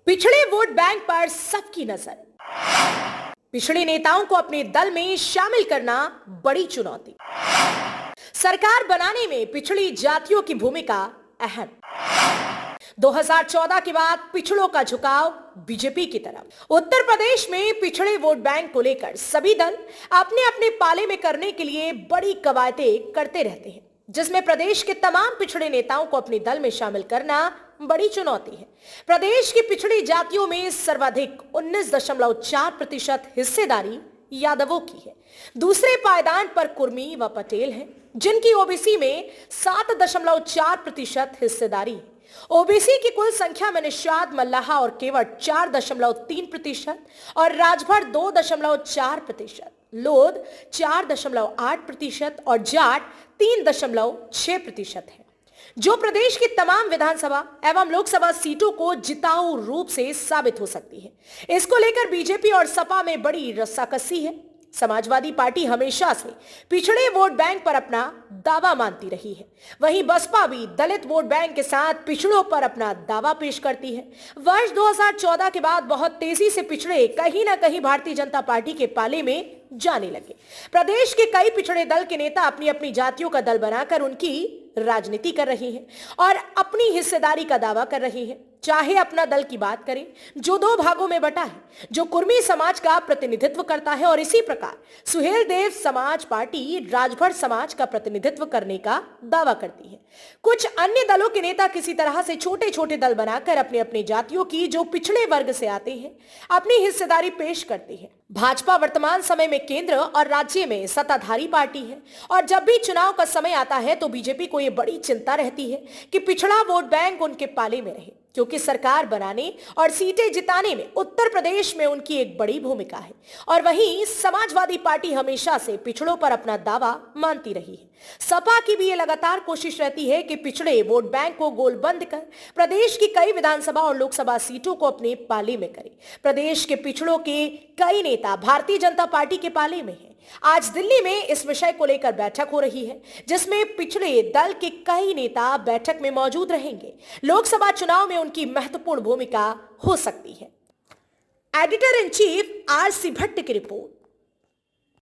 पिछड़े vote bank पर सबकी नजर। पिछड़े नेताओं को अपने दल में शामिल करना बड़ी चुनौती। सरकार बनाने में पिछड़ी जातियों की भूमिका अहम। 2014 के बाद पिछड़ों का झुकाव बीजेपी की तरफ। उत्तर प्रदेश में पिछड़े वोट बैंक को लेकर सभी दल अपने अपने पाले में करने के लिए बड़ी कवायदें करते रहते हैं, जिसमें प्रदेश के तमाम पिछड़े नेताओं को अपने दल में शामिल करना बड़ी चुनौती है। प्रदेश की पिछड़ी जातियों में सर्वाधिक 19.4% हिस्सेदारी यादवों की है। दूसरे पायदान पर कुर्मी व पटेल हैं, जिनकी ओबीसी में 7.4% हिस्सेदारी है। ओबीसी की कुल संख्या में निषाद, मल्लाहा और केवट 4.3% और राजभर 2.4%, लोध 4.8% और जाट 3.6% है, जो प्रदेश की तमाम विधानसभा एवं लोकसभा सीटों को जिताऊ रूप से साबित हो सकती है। इसको लेकर बीजेपी और सपा में बड़ी रस्साकसी है। समाजवादी पार्टी हमेशा से पिछड़े वोट बैंक पर अपना दावा मानती रही है। वहीं बसपा भी दलित वोट बैंक के साथ पिछड़ों पर अपना दावा पेश करती है। वर्ष 2014 के बाद बहुत तेजी से पिछड़े कहीं ना कहीं भारतीय जनता पार्टी के पाले में जाने लगे। प्रदेश के कई पिछड़े दल के नेता अपनी अपनी जातियों का दल बनाकर उनकी राजनीति कर रही हैं और अपनी हिस्सेदारी का दावा कर रही हैं। चाहे अपना दल की बात करें, जो 2 भागों में बटा है, जो कुर्मी समाज का प्रतिनिधित्व करता है, और इसी प्रकार सुहेल देव समाज पार्टी राजभर समाज का प्रतिनिधित्व करने का दावा करती है। कुछ अन्य दलों के नेता किसी तरह से छोटे छोटे दल बनाकर अपने अपने जातियों की, जो पिछड़े वर्ग से आते हैं, अपनी हिस्सेदारी पेश करती है। भाजपा वर्तमान समय में केंद्र और राज्य में सत्ताधारी पार्टी है और जब भी चुनाव का समय आता है तो बीजेपी को यह बड़ी चिंता रहती है कि पिछड़ा वोट बैंक उनके पाले में रहे, क्योंकि सरकार बनाने और सीटें जिताने में उत्तर प्रदेश में उनकी एक बड़ी भूमिका है। और वहीं समाजवादी पार्टी हमेशा से पिछड़ों पर अपना दावा मानती रही है। सपा की भी ये लगातार कोशिश रहती है कि पिछड़े वोट बैंक को गोलबंद कर प्रदेश की कई विधानसभा और लोकसभा सीटों को अपने पाले में करे। प्रदेश के पिछड़ों के कई नेता भारतीय जनता पार्टी के पाले में हैं। आज दिल्ली में इस विषय को लेकर बैठक हो रही है, जिसमें पिछड़े दल के कई नेता बैठक में मौजूद रहेंगे। लोकसभा चुनाव में उनकी महत्वपूर्ण भूमिका हो सकती है। Editor in chief RC Bhatt की रिपोर्ट।